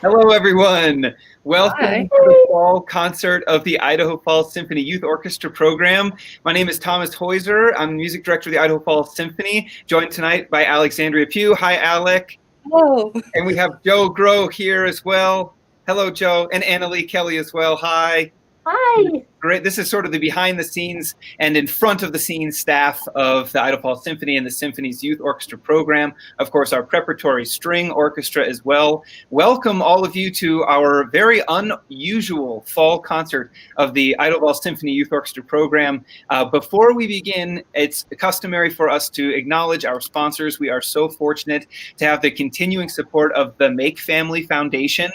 Hello, everyone. Welcome Hi. to the fall concert of the Idaho Falls Symphony Youth Orchestra program. My name is Thomas Heuser. I'm the music director of the Idaho Falls Symphony, joined tonight by Alexandria Pugh. Hi, Alec. Hello. And we have Joe Groh here as well. Hello, Joe. And Annalie Kelly as well. Hi. Hi. Great. This is sort of the behind the scenes and in front of the scenes staff of the Idaho Falls Symphony and the Symphony's Youth Orchestra program. Of course, our preparatory string orchestra as well. Welcome all of you to our very unusual fall concert of the Idaho Falls Symphony Youth Orchestra program. Before we begin, it's customary for us to acknowledge our sponsors. We are so fortunate to have the continuing support of the Make Family Foundation.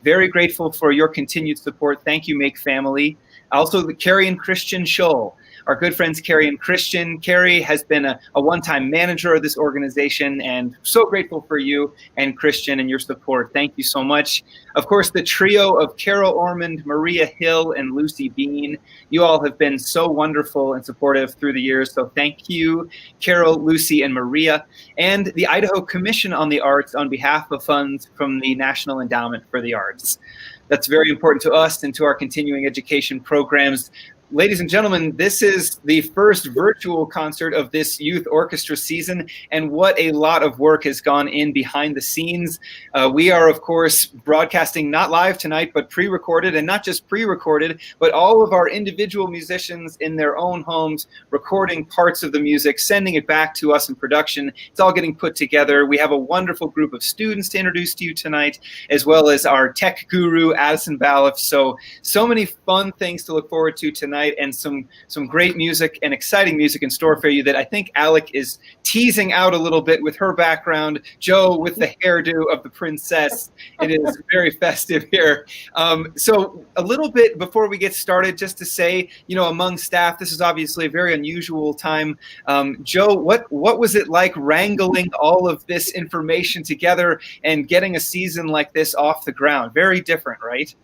Very grateful for your continued support. Thank you, Make Family. Also, the Carrie and Christian Scholl, our good friends Carrie and Christian. Carrie has been a one-time manager of this organization, and so grateful for you and Christian and your support. Thank you so much. Of course, the trio of Carol Ormond, Maria Hill, and Lucy Bean. You all have been so wonderful and supportive through the years, so thank you, Carol, Lucy, and Maria. And the Idaho Commission on the Arts on behalf of funds from the National Endowment for the Arts. That's very important to us and to our continuing education programs. Ladies and gentlemen, this is the first virtual concert of this youth orchestra season, and what a lot of work has gone in behind the scenes. We are, of course, broadcasting not live tonight, but pre-recorded, and not just pre-recorded, but all of our individual musicians in their own homes recording parts of the music, sending it back to us in production. It's all getting put together. We have a wonderful group of students to introduce to you tonight, as well as our tech guru, Addison Balliff. So many fun things to look forward to tonight, and some great music and exciting music in store for you that I think Alec is teasing out a little bit with her background. Joe with the hairdo of the princess. It is very festive here. So a little bit before we get started, just to say, among staff, this is obviously a very unusual time. Joe, what was it like wrangling all of this information together and getting a season like this off the ground? Very different, right?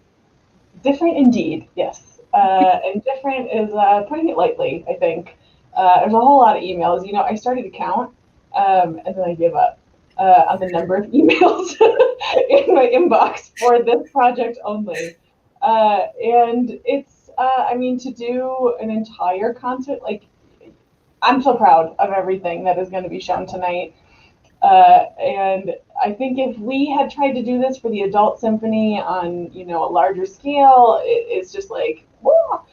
Different indeed, yes. And different is putting it lightly, I think. There's a whole lot of emails. I started to count, and then I gave up on the number of emails in my inbox for this project only. And it's, to do an entire concert, I'm so proud of everything that is going to be shown tonight. And I think if we had tried to do this for the adult symphony on, a larger scale, it's just like, whoa,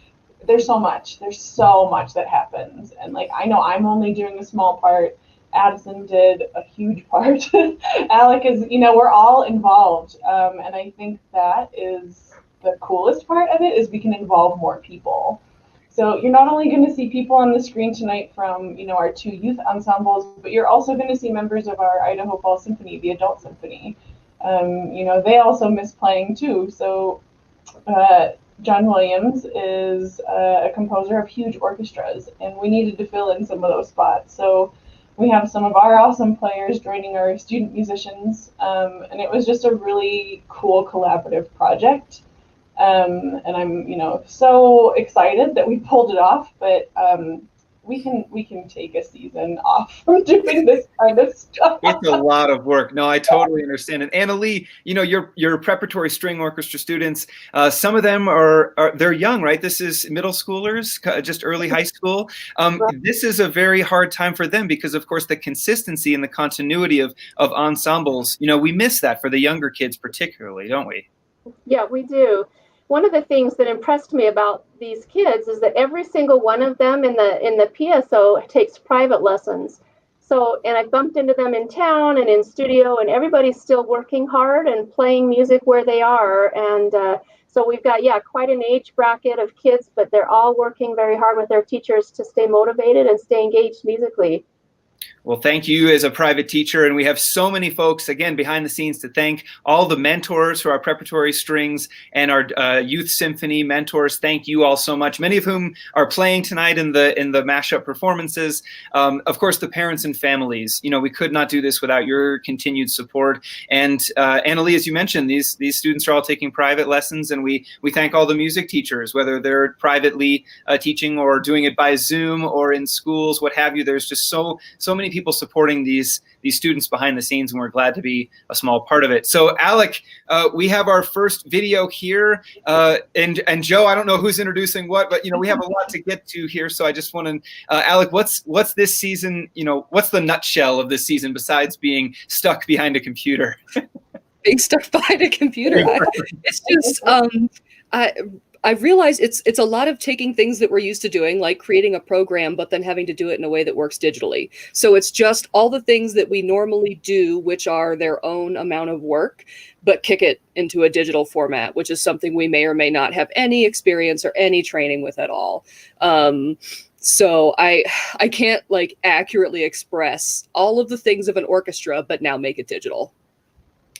there's so much that happens. And I know I'm only doing a small part. Addison did a huge part. Alec is, we're all involved. And I think that is the coolest part of it, is we can involve more people. So you're not only going to see people on the screen tonight from, our two youth ensembles, but you're also going to see members of our Idaho Falls Symphony, the adult symphony. They also miss playing too. So John Williams is a composer of huge orchestras, and we needed to fill in some of those spots. So we have some of our awesome players joining our student musicians, and it was just a really cool collaborative project. And I'm, so excited that we pulled it off, but we can take a season off from doing this kind of stuff. It's a lot of work. No, I totally understand. And Annalie, your preparatory string orchestra students, some of them they're young, right? This is middle schoolers, just early high school. This is a very hard time for them because, of course, the consistency and the continuity of ensembles, we miss that for the younger kids particularly, don't we? Yeah, we do. One of the things that impressed me about these kids is that every single one of them in the PSO takes private lessons. So, and I bumped into them in town and in studio, and everybody's still working hard and playing music where they are. And so we've got, quite an age bracket of kids, but they're all working very hard with their teachers to stay motivated and stay engaged musically. Well, thank you as a private teacher. And we have so many folks, again, behind the scenes to thank. All the mentors for our preparatory strings and our youth symphony mentors. Thank you all so much. Many of whom are playing tonight in the mashup performances. Of course, the parents and families. We could not do this without your continued support. And Annalie, as you mentioned, these students are all taking private lessons, and we thank all the music teachers, whether they're privately teaching or doing it by Zoom or in schools, what have you. There's just so so many people supporting these students behind the scenes, and we're glad to be a small part of it. So Alec, we have our first video here, and Joe, I don't know who's introducing what, but we have a lot to get to here. So I just want to, Alec, what's this season? What's the nutshell of this season besides being stuck behind a computer? Being stuck behind a computer. It's just I realize it's a lot of taking things that we're used to doing, like creating a program, but then having to do it in a way that works digitally. So it's just all the things that we normally do, which are their own amount of work, but kick it into a digital format, which is something we may or may not have any experience or any training with at all. So I can't like accurately express all of the things of an orchestra, but now make it digital.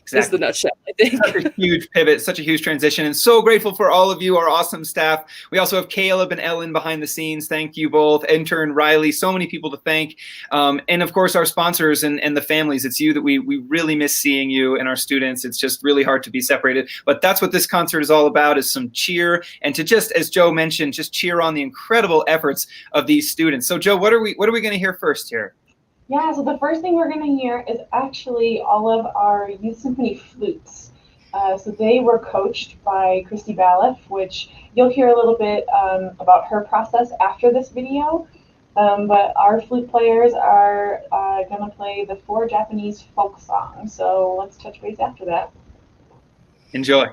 Exactly. Is the nutshell, I think. Such a huge pivot, such a huge transition, and so grateful for all of you, our awesome staff. We also have Caleb and Ellen behind the scenes. Thank you both. Intern Riley, so many people to thank. And of course, our sponsors and the families. It's you that we really miss seeing you, and our students. It's just really hard to be separated. But that's what this concert is all about, is some cheer, and to just, as Joe mentioned, just cheer on the incredible efforts of these students. So Joe, what are we going to hear first here? Yeah, so the first thing we're going to hear is actually all of our Youth Symphony flutes. So they were coached by Christy Balliff, which you'll hear a little bit about her process after this video. But our flute players are going to play the 4 Japanese folk songs. So let's touch base after that. Enjoy.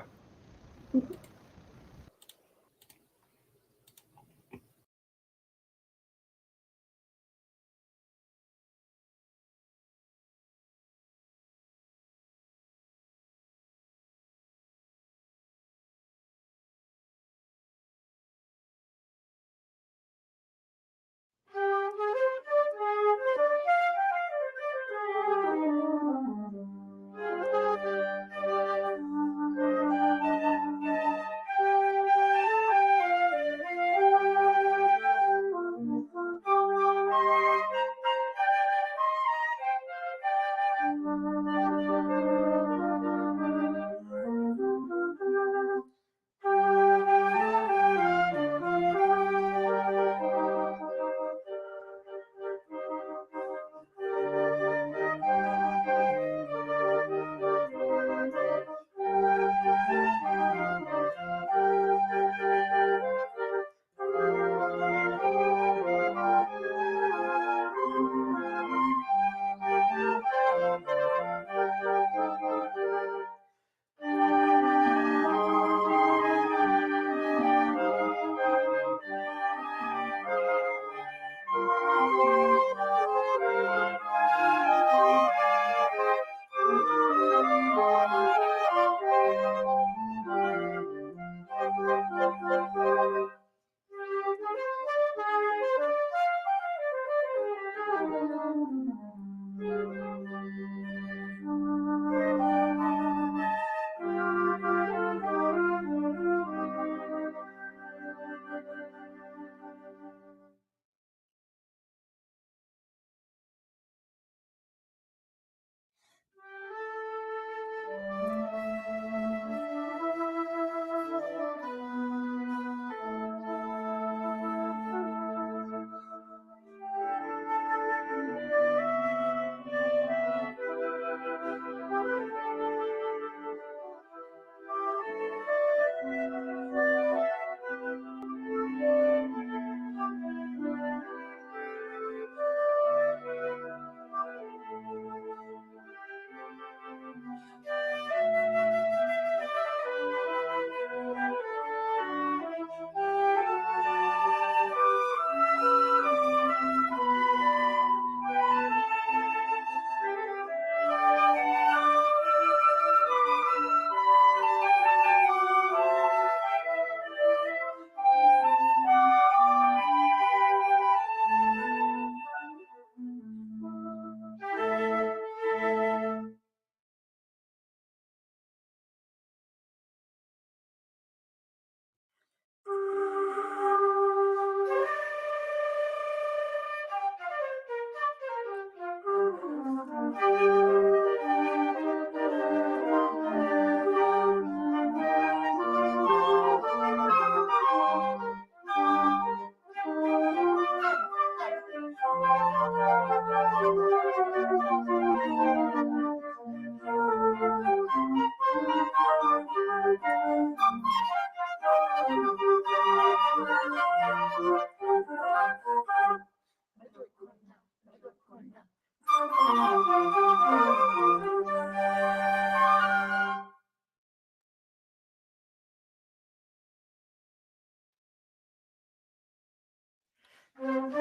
Hello.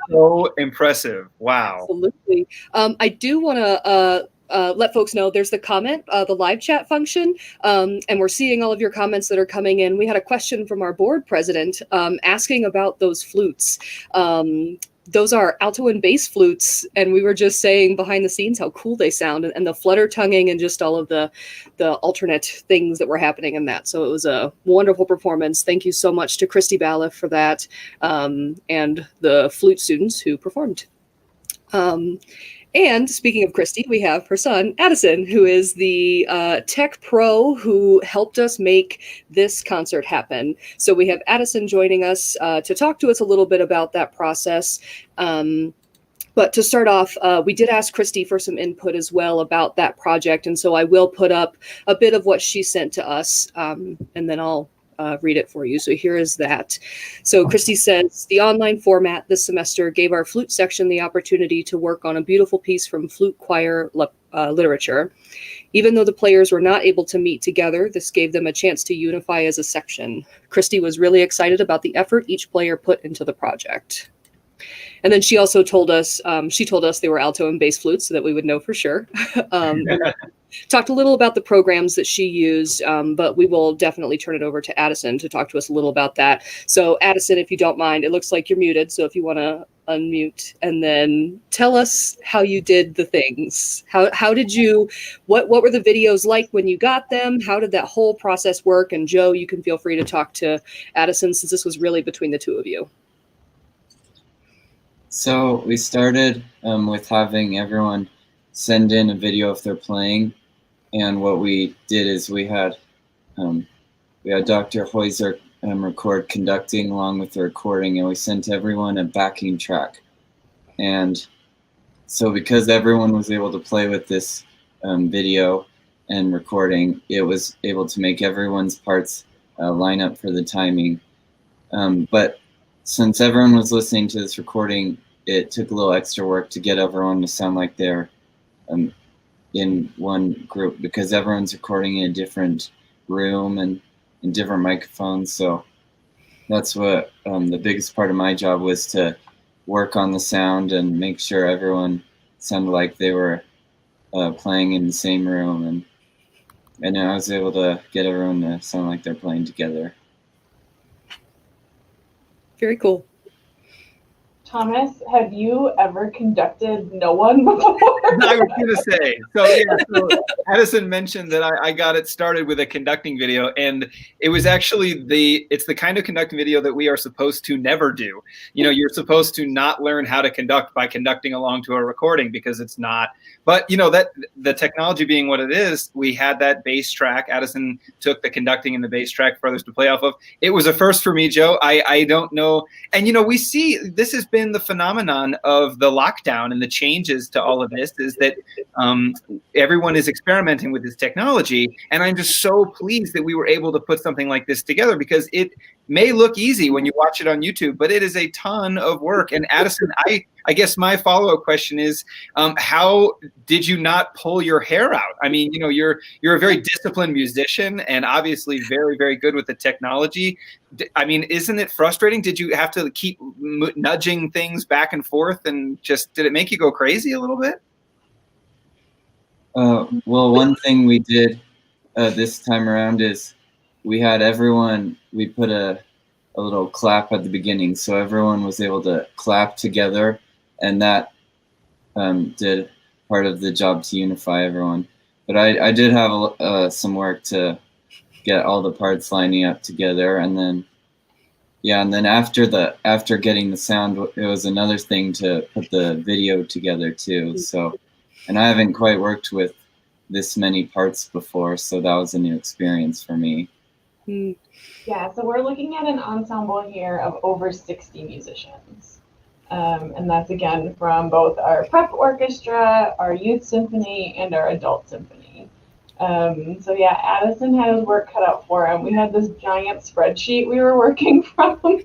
So impressive. Wow. Absolutely. I do want to let folks know there's the comment, the live chat function, and we're seeing all of your comments that are coming in. We had a question from our board president asking about those flutes. Those are alto and bass flutes, and we were just saying behind the scenes how cool they sound, and the flutter tonguing and just all of the alternate things that were happening in that. So it was a wonderful performance. Thank you so much to Christy Balliff for that, and the flute students who performed. And speaking of Christy, we have her son, Addison, who is the tech pro who helped us make this concert happen. So we have Addison joining us to talk to us a little bit about that process. But to start off, we did ask Christy for some input as well about that project. And so I will put up a bit of what she sent to us, and then I'll read it for you. So here is that. So Christy says, the online format this semester gave our flute section the opportunity to work on a beautiful piece from flute choir literature. Even though the players were not able to meet together, this gave them a chance to unify as a section. Christy was really excited about the effort each player put into the project. And then she also told us, they were alto and bass flutes so that we would know for sure. Talked a little about the programs that she used, but we will definitely turn it over to Addison to talk to us a little about that. So Addison, if you don't mind, it looks like you're muted. So if you want to unmute and then tell us how you did the things. How did you, what were the videos like when you got them? How did that whole process work? And Joe, you can feel free to talk to Addison since this was really between the two of you. So we started with having everyone send in a video if they're playing, and what we did is we had Dr. Heuser record conducting along with the recording, and we sent everyone a backing track. And so because everyone was able to play with this video and recording, it was able to make everyone's parts line up for the timing. But since everyone was listening to this recording, it took a little extra work to get everyone to sound like they're in one group, because everyone's recording in a different room and in different microphones. So that's what the biggest part of my job was, to work on the sound and make sure everyone sounded like they were playing in the same room. And I was able to get everyone to sound like they're playing together. Very cool. Thomas, have you ever conducted no one before? I was going to say. So Addison mentioned that I got it started with a conducting video, and it was actually it's the kind of conducting video that we are supposed to never do. You know, you're supposed to not learn how to conduct by conducting along to a recording, because it's not. But, you know, that the technology being what it is, we had that bass track. Addison took the conducting and the bass track for others to play off of. It was a first for me, Joe. I don't know. And, you know, we see this has been been the phenomenon of the lockdown and the changes to all of this, is that everyone is experimenting with this technology. And I'm just so pleased that we were able to put something like this together, because it may look easy when you watch it on YouTube, but it is a ton of work. And Addison, I guess my follow-up question is, how did you not pull your hair out? I mean, you know, you're a very disciplined musician and obviously very, very good with the technology. I mean, isn't it frustrating? Did you have to keep nudging things back and forth, and just, did it make you go crazy a little bit? Well, one thing we did this time around is we had everyone, we put a little clap at the beginning, so everyone was able to clap together, and that did part of the job to unify everyone. But I did have some work to get all the parts lining up together, and then after getting the sound, it was another thing to put the video together too. So, and I haven't quite worked with this many parts before, so that was a new experience for me. Yeah, so we're looking at an ensemble here of over 60 musicians. And that's again from both our prep orchestra, our youth symphony, and our adult symphony. So yeah, Addison had his work cut out for him. We had this giant spreadsheet we were working from with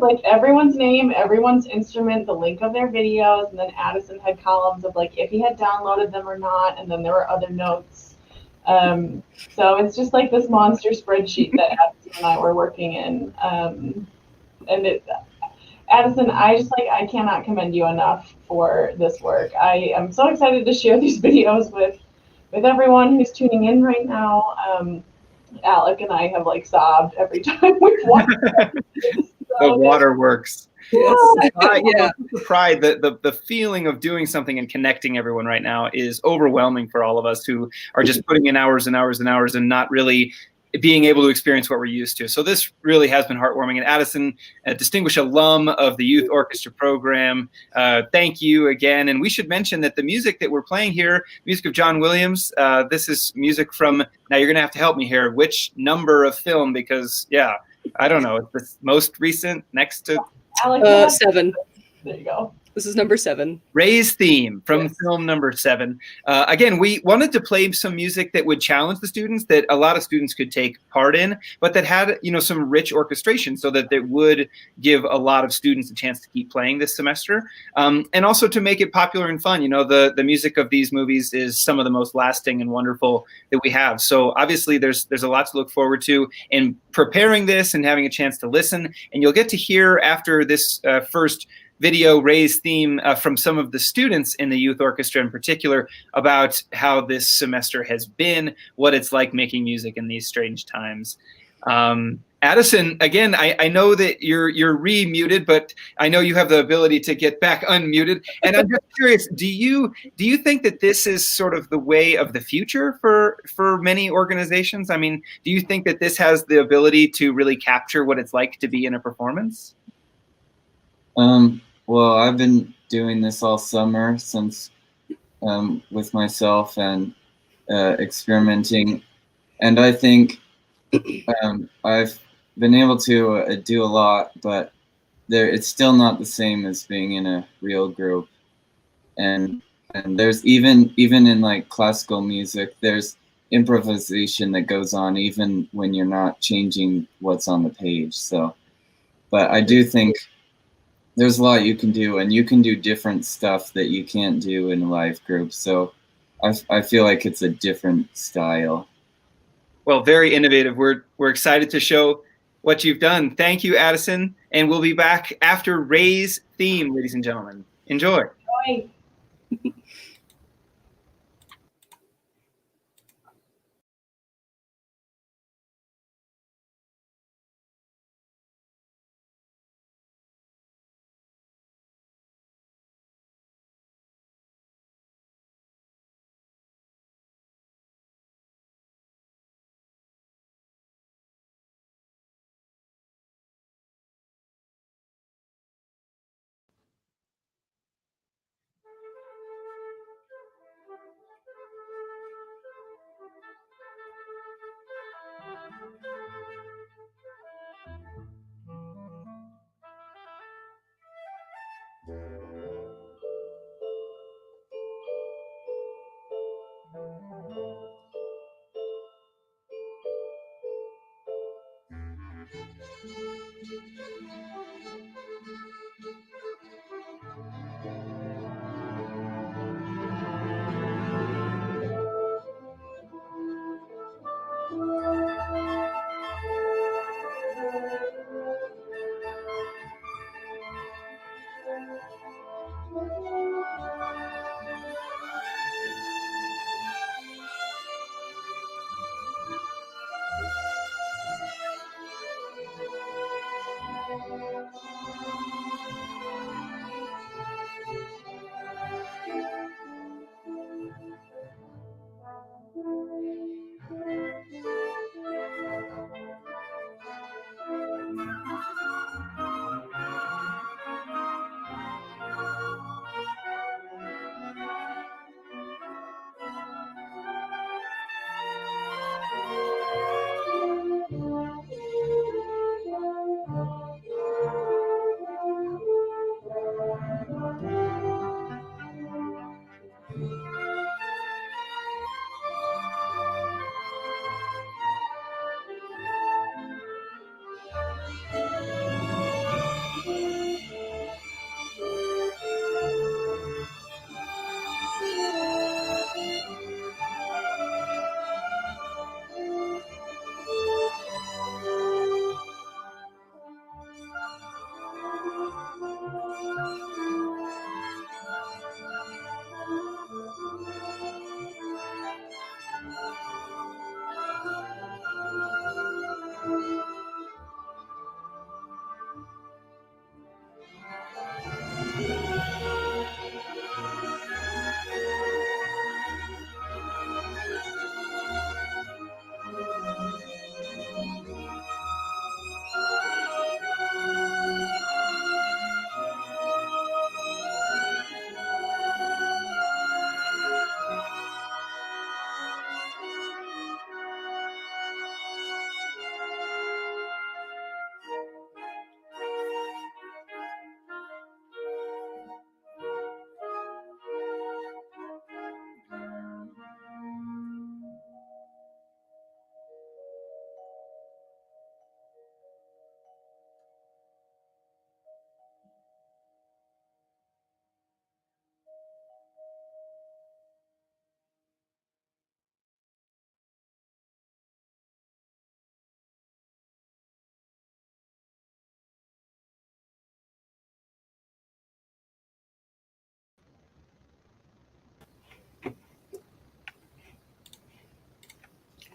like everyone's name, everyone's instrument, the link of their videos, and then Addison had columns of like if he had downloaded them or not, and then there were other notes. So it's just like this monster spreadsheet that Addison and I were working in. And Addison, I cannot commend you enough for this work. I am so excited to share these videos with everyone who's tuning in right now. Alec and I have like sobbed every time we've watched it. The waterworks. Yes. Yeah. The pride, the feeling of doing something and connecting everyone right now is overwhelming for all of us who are just putting in hours and hours and hours and not really being able to experience what we're used to. So this really has been heartwarming. And Addison, a distinguished alum of the Youth Orchestra program, thank you again. And we should mention that the music that we're playing here, music of John Williams, this is music from, now you're going to have to help me here, which number of film? Because, yeah, I don't know, it's the most recent, next to... Alex, 7. There you go. This is number 7. Ray's theme from film number 7. Again, we wanted to play some music that would challenge the students, that a lot of students could take part in, but that had, you know, some rich orchestration, so that it would give a lot of students a chance to keep playing this semester, and also to make it popular and fun. You know, the music of these movies is some of the most lasting and wonderful that we have. So obviously there's a lot to look forward to in preparing this and having a chance to listen. And you'll get to hear after this first video, Ray's theme, from some of the students in the youth orchestra in particular, about how this semester has been, what it's like making music in these strange times. Addison, again, I know that you're re-muted, but I know you have the ability to get back unmuted. And I'm just curious, do you think that this is sort of the way of the future for many organizations? I mean, do you think that this has the ability to really capture what it's like to be in a performance? Well, I've been doing this all summer since with myself and experimenting, and I think I've been able to do a lot, but it's still not the same as being in a real group. And there's even in like classical music, there's improvisation that goes on even when you're not changing what's on the page. So, but I do think there's a lot you can do, and you can do different stuff that you can't do in a live group. So I feel like it's a different style. Well, very innovative. We're excited to show what you've done. Thank you, Addison. And we'll be back after Ray's theme, ladies and gentlemen. Enjoy. Bye.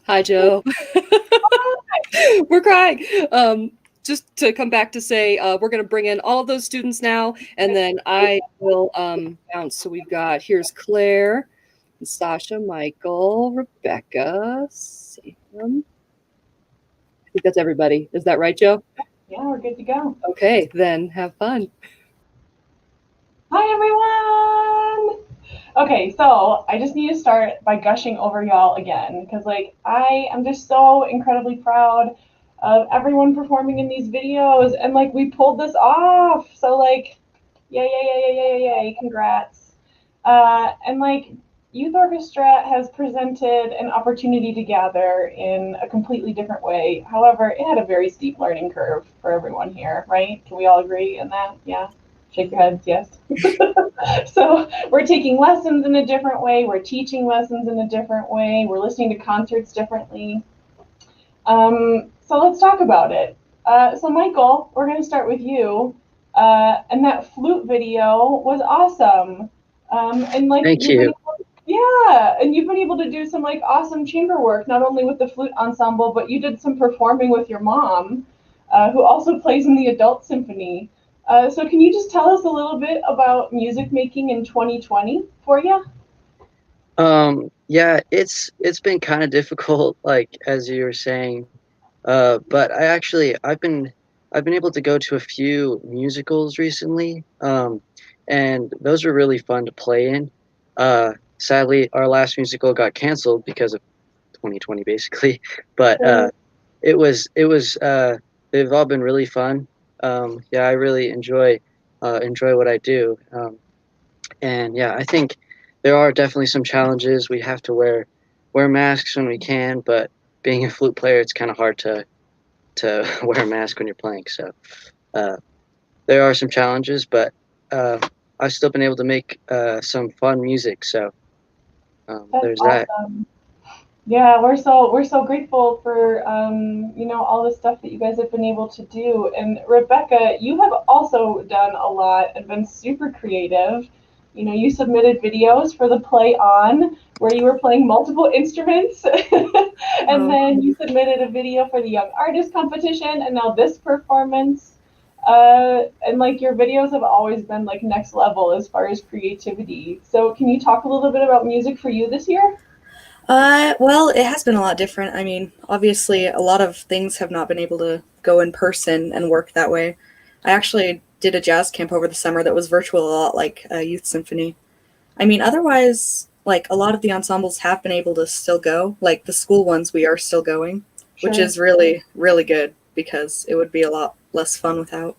Hi, Joe. We're crying. Just to come back to say, we're going to bring in all of those students now, and then I will bounce. So we've got, here's Claire, Sasha, Michael, Rebecca, Sam. I think that's everybody. Is that right, Joe? Yeah, we're good to go. Okay, then have fun. Hi, everyone. Okay, so I just need to start by gushing over y'all again, because like I am just so incredibly proud of everyone performing in these videos, and like we pulled this off. So like, yay, congrats. And like Youth Orchestra has presented an opportunity to gather in a completely different way. However, it had a very steep learning curve for everyone here, right? Can we all agree on that? Yeah. Shake your heads, yes. So we're taking lessons in a different way. We're teaching lessons in a different way. We're listening to concerts differently. So let's talk about it. So Michael, we're going to start with you. And that flute video was awesome. And like, Thank you. Yeah, and you've been able to do some like awesome chamber work, not only with the flute ensemble, but you did some performing with your mom, who also plays in the adult symphony. So can you just tell us a little bit about music making in 2020 for you? Yeah, it's been kind of difficult, like as you were saying. But I've been able to go to a few musicals recently. And those were really fun to play in. Sadly, our last musical got canceled because of 2020, basically. But they've all been really fun. Yeah, I really enjoy what I do. And yeah, I think there are definitely some challenges. We have to wear masks when we can, but being a flute player, it's kind of hard to wear a mask when you're playing. So there are some challenges, but I've still been able to make some fun music. So there's awesome. Yeah, we're so grateful for you know, all the stuff that you guys have been able to do. And Rebecca, you have also done a lot and been super creative. You know, you submitted videos for the Play On, where you were playing multiple instruments, and then you submitted a video for the Young Artist Competition, and now this performance. And like your videos have always been like next level as far as creativity. So can you talk a little bit about music for you this year? Well, it has been a lot different. I mean, obviously, a lot of things have not been able to go in person and work that way. I actually did a jazz camp over the summer that was virtual, a lot like a youth symphony. I mean, otherwise, like a lot of the ensembles have been able to still go. Like the school ones, we are still going, which is really, really good because it would be a lot less fun without.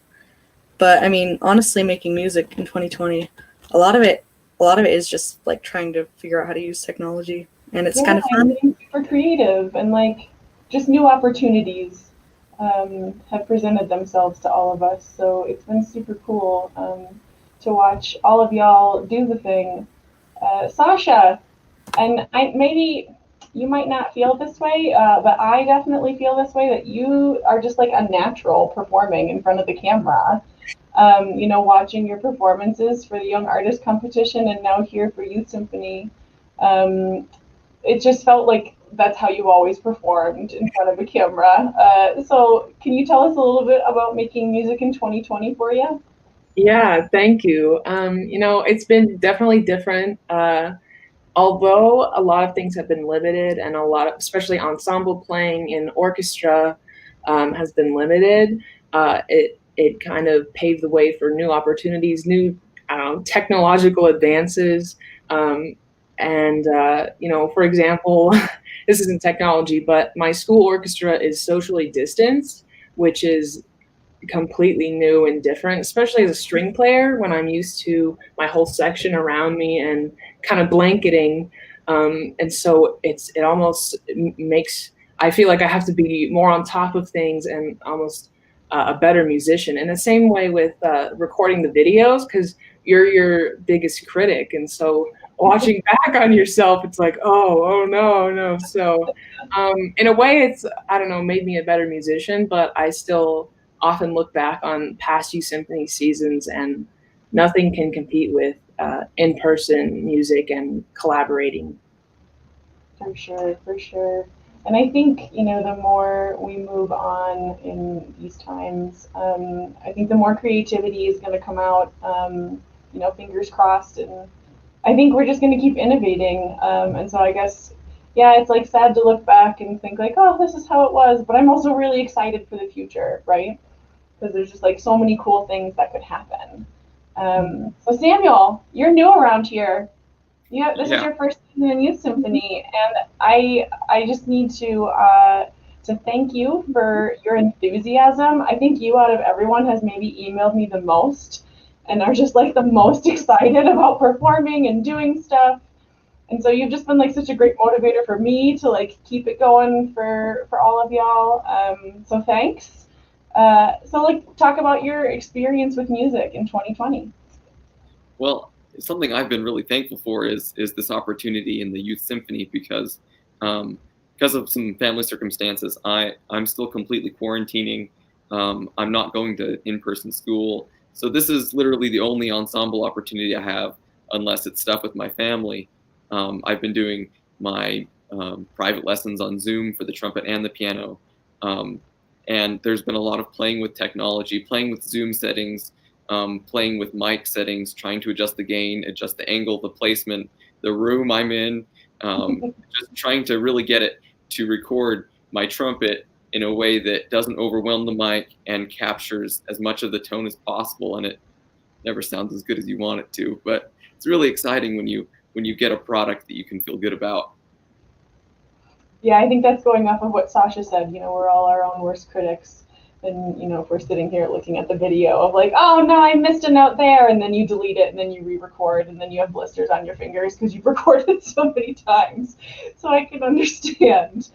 But I mean, honestly, making music in 2020, a lot of it is just like trying to figure out how to use technology. And it's kind of fun. Super creative, and like just new opportunities have presented themselves to all of us. So it's been super cool to watch all of y'all do the thing. Sasha, and maybe you might not feel this way, but I definitely feel this way, that you are just like a natural performing in front of the camera. You know, watching your performances for the Young Artist Competition and now here for Youth Symphony. It just felt like that's how you always performed, in front of a camera. So can you tell us a little bit about making music in 2020 for you? Yeah, thank you. You know, it's been definitely different. Although a lot of things have been limited, and a lot of, especially ensemble playing in orchestra, has been limited, it kind of paved the way for new opportunities, new technological advances. And, you know, for example, this isn't technology, but my school orchestra is socially distanced, which is completely new and different, especially as a string player, when I'm used to my whole section around me and kind of blanketing. And so it almost makes, I feel like I have to be more on top of things and almost a better musician. In the same way with recording the videos, because you're your biggest critic. And so watching back on yourself, it's like, oh no. So in a way, it's, I don't know, made me a better musician, but I still often look back on past youth symphony seasons, and nothing can compete with in-person music and collaborating. For sure. And I think, you know, the more we move on in these times, I think the more creativity is going to come out, you know, fingers crossed. And I think we're just going to keep innovating. And so I guess, yeah, it's like sad to look back and think like, oh, this is how it was. But I'm also really excited for the future, right? Because there's just like so many cool things that could happen. So Samuel, you're new around here. Yeah, this is your first season in Youth Symphony, and I just need to thank you for your enthusiasm. I think you, out of everyone, has maybe emailed me the most, and are just like the most excited about performing and doing stuff. And so you've just been like such a great motivator for me to like keep it going for all of y'all. So thanks. So like talk about your experience with music in 2020. Well, something I've been really thankful for is this opportunity in the Youth Symphony because of some family circumstances, I'm still completely quarantining. I'm not going to in-person school. So this is literally the only ensemble opportunity I have unless it's stuff with my family. I've been doing my private lessons on Zoom for the trumpet and the piano. And there's been a lot of playing with technology, playing with Zoom settings, playing with mic settings, trying to adjust the gain, adjust the angle, the placement, the room I'm in, just trying to really get it to record my trumpet in a way that doesn't overwhelm the mic and captures as much of the tone as possible. And it never sounds as good as you want it to, but it's really exciting when you get a product that you can feel good about. Yeah, I think that's going off of what Sasha said. You know, we're all our own worst critics. And, you know, if we're sitting here looking at the video of like, oh no, I missed a note there, and then you delete it and then you re-record and then you have blisters on your fingers because you've recorded so many times. So I can understand.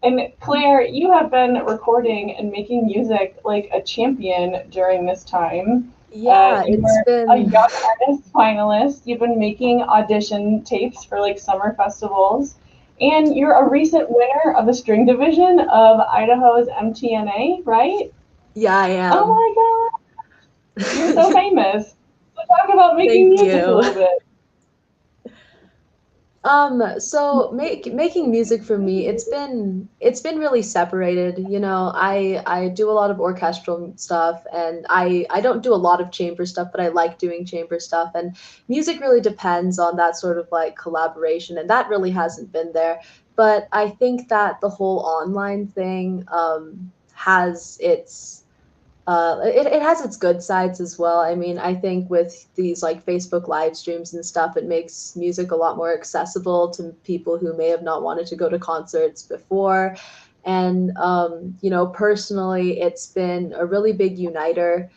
And Claire, you have been recording and making music like a champion during this time. Yeah, You it's were been a Young Artist finalist. You've been making audition tapes for like summer festivals. And you're a recent winner of the string division of Idaho's MTNA, right? Yeah, I am. Oh my God. You're so famous. So talk about making Thank music a you. little bit. So making music for me, it's been really separated. You know, I do a lot of orchestral stuff, and I don't do a lot of chamber stuff, but I like doing chamber stuff. And music really depends on that sort of like collaboration, and that really hasn't been there. But I think that the whole online thing has it has its good sides as well. I mean, I think with these like Facebook live streams and stuff, it makes music a lot more accessible to people who may have not wanted to go to concerts before. And you know, personally, it's been a really big uniter.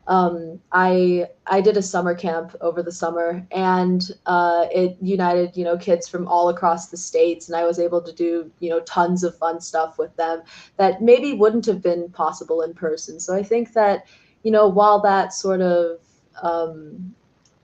I did a summer camp over the summer, and it united, you know, kids from all across the states, and I was able to do, you know, tons of fun stuff with them that maybe wouldn't have been possible in person. So I think that, you know, while that sort of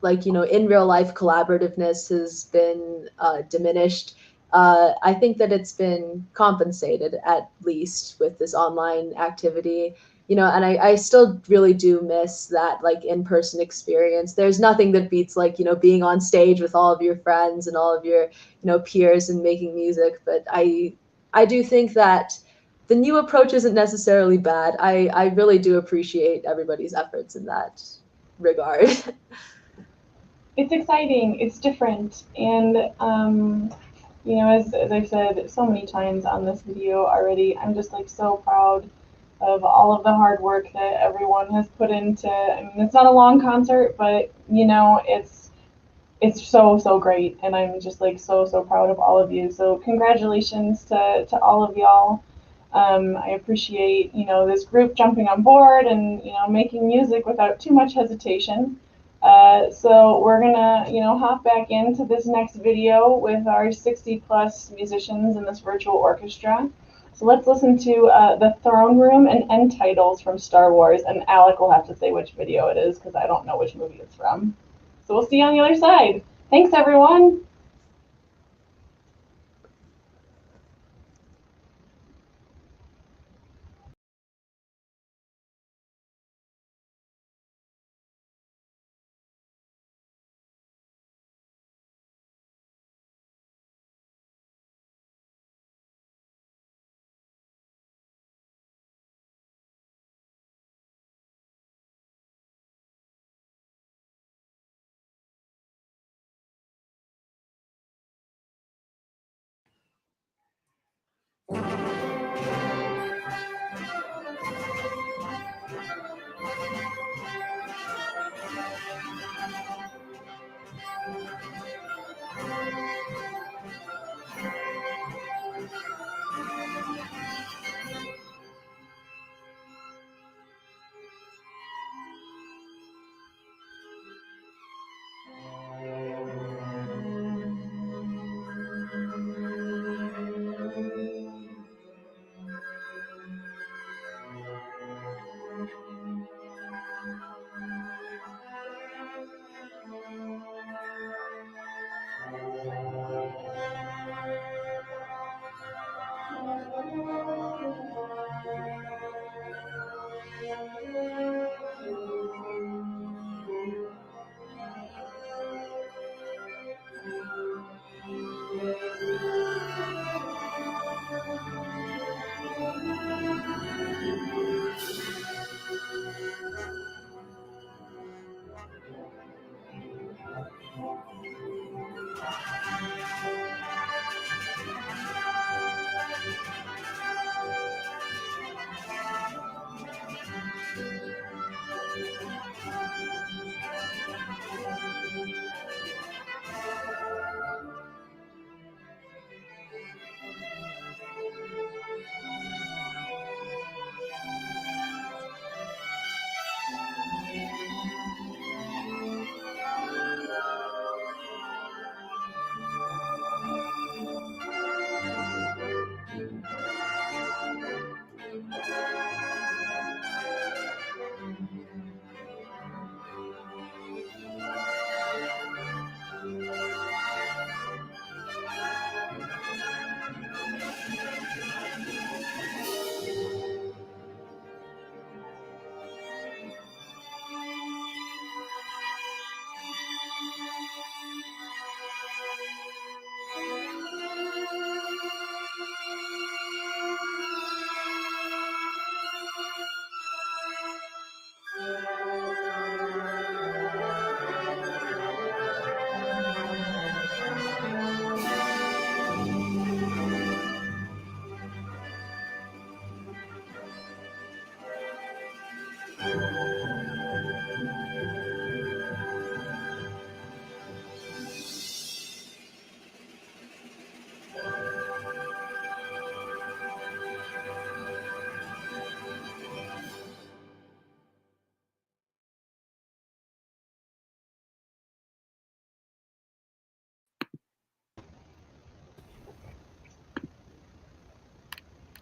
like, you know, in real life collaborativeness has been diminished, I think that it's been compensated at least with this online activity. You know, and I still really do miss that like in-person experience. There's nothing that beats like, you know, being on stage with all of your friends and all of your, you know, peers and making music. But I do think that the new approach isn't necessarily bad. I really do appreciate everybody's efforts in that regard. It's exciting. It's different. And, you know, as I've said so many times on this video already, I'm just like so proud of all of the hard work that everyone has put into. I mean, it's not a long concert, but you know, it's so great, and I'm just like so proud of all of you. So congratulations to all of y'all. I appreciate, you know, this group jumping on board and, you know, making music without too much hesitation. So we're gonna, you know, hop back into this next video with our 60+ musicians in this virtual orchestra. So let's listen to The Throne Room and End Titles from Star Wars, and Alec will have to say which video it is because I don't know which movie it's from. So we'll see you on the other side. Thanks, everyone.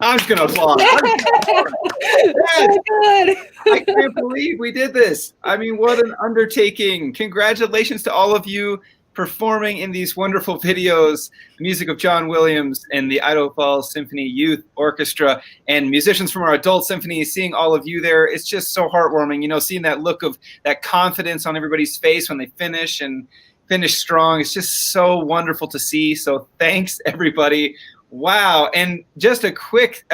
I'm just gonna applaud. Yes. Good. I can't believe we did this. I mean, what an undertaking. Congratulations to all of you performing in these wonderful videos, the music of John Williams and the Idaho Falls Symphony Youth Orchestra and musicians from our adult symphony, seeing all of you there. It's just so heartwarming, you know, seeing that look of that confidence on everybody's face when they finish and finish strong. It's just so wonderful to see. So thanks, everybody. Wow. And just a quick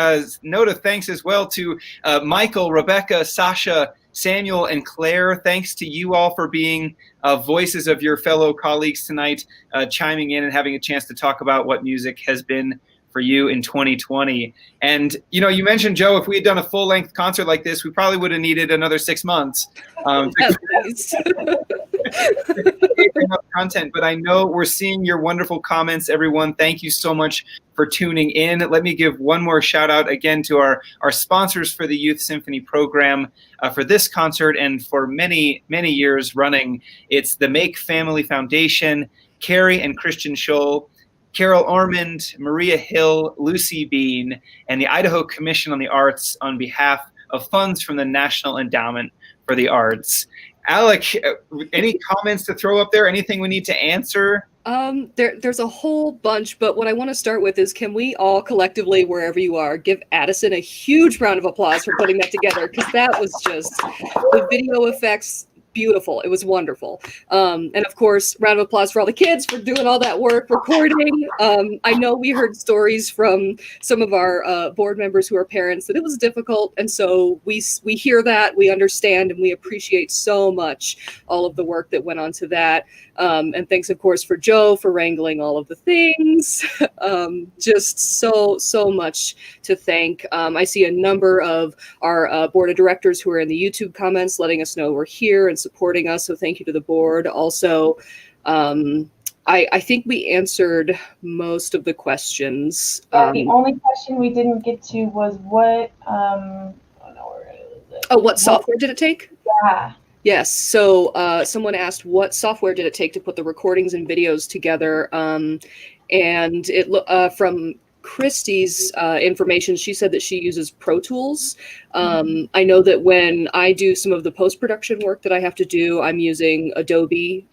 note of thanks as well to Michael, Rebecca, Sasha, Samuel, and Claire. Thanks to you all for being voices of your fellow colleagues tonight, chiming in and having a chance to talk about what music has been for you in 2020. And, you know, you mentioned, Joe, if we had done a full-length concert like this, we probably would have needed another 6 months. Enough content, but I know we're seeing your wonderful comments, everyone. Thank you so much for tuning in. Let me give one more shout out again to our sponsors for the Youth Symphony program for this concert and for many, many years running. It's the Make Family Foundation, Carrie and Christian Scholl, Carol Ormond, Maria Hill, Lucy Bean, and the Idaho Commission on the Arts on behalf of funds from the National Endowment for the Arts. Alec, any comments to throw up there? Anything we need to answer? There's a whole bunch, but what I want to start with is, can we all collectively, wherever you are, give Addison a huge round of applause for putting that together, because that was just the video effects. Beautiful. It was wonderful. And of course, round of applause for all the kids for doing all that work, recording. I know we heard stories from some of our board members who are parents that it was difficult. And so we hear that, we understand, and we appreciate so much all of the work that went on to that. And thanks, of course, for Joe for wrangling all of the things. Just so much to thank. I see a number of our board of directors who are in the YouTube comments letting us know we're here and supporting us. So thank you to the board. Also, I think we answered most of the questions. The only question we didn't get to was what, what software did it take? Yeah. Yes. So someone asked, what software did it take to put the recordings and videos together? And it from Christy's information, she said that she uses Pro Tools. I know that when I do some of the post-production work that I have to do, I'm using Adobe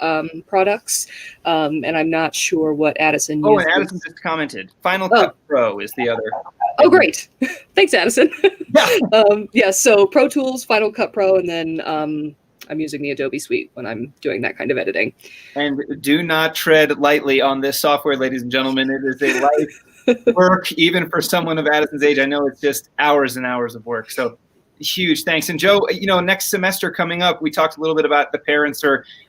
products, and I'm not sure what Addison uses. Oh, and Addison just commented. Final Cut Pro is the other. Oh, great. Thanks, Addison. Yeah. So Pro Tools, Final Cut Pro, and then I'm using the Adobe suite when I'm doing that kind of editing. And do not tread lightly on this software, ladies and gentlemen. It is a life work, even for someone of Addison's age. I know it's just hours and hours of work. So huge thanks. And Joe, you know, next semester coming up, we talked a little bit about the parents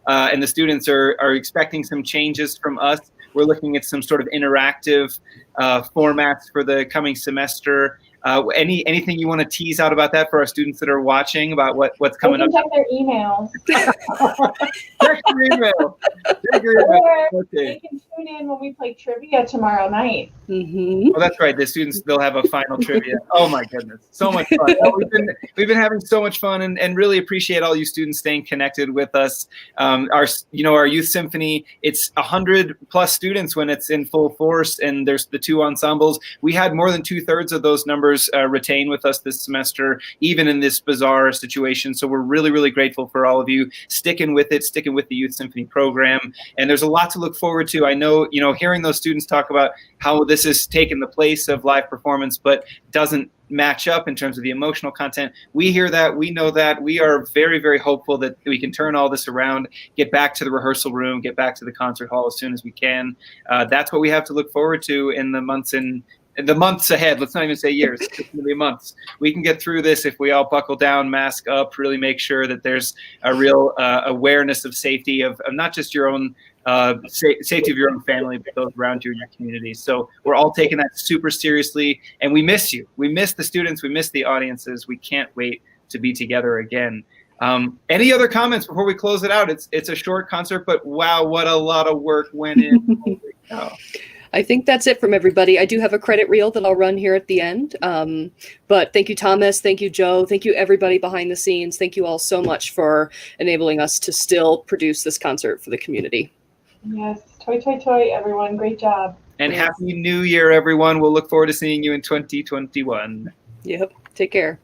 and the students are expecting some changes from us. We're looking at some sort of interactive formats for the coming semester. Anything you want to tease out about that for our students that are watching about what's coming up? Check their emails. Check your email. Or okay. they can tune in when we play trivia tomorrow night. Mm-hmm. Oh, that's right. The students, they'll have a final trivia. Oh my goodness, so much fun. We've been having so much fun, and really appreciate all you students staying connected with us. Our youth symphony, it's 100+ students when it's in full force, and there's the 2 ensembles. We had more than 2/3 of those numbers retain with us this semester, even in this bizarre situation. So we're really, really grateful for all of you sticking with it, sticking with the Youth Symphony program. And there's a lot to look forward to. I know, hearing those students talk about how this has taken the place of live performance, but doesn't match up in terms of the emotional content. We hear that, we know that. We are very, very hopeful that we can turn all this around, get back to the rehearsal room, get back to the concert hall as soon as we can. That's what we have to look forward to in the months ahead. Let's not even say years. It's going to be months. We can get through this if we all buckle down, mask up, really make sure that there's a real awareness of safety of not just your own safety of your own family, but those around you in your community. So we're all taking that super seriously, and we miss you. We miss the students. We miss the audiences. We can't wait to be together again. Any other comments before we close it out? It's a short concert, but wow, what a lot of work went in. Holy cow. I think that's it from everybody. I do have a credit reel that I'll run here at the end. But thank you, Thomas. Thank you, Joe. Thank you, everybody behind the scenes. Thank you all so much for enabling us to still produce this concert for the community. Yes. Toi, toi, toi, everyone. Great job. And Yes. Happy New Year, everyone. We'll look forward to seeing you in 2021. Yep. Take care.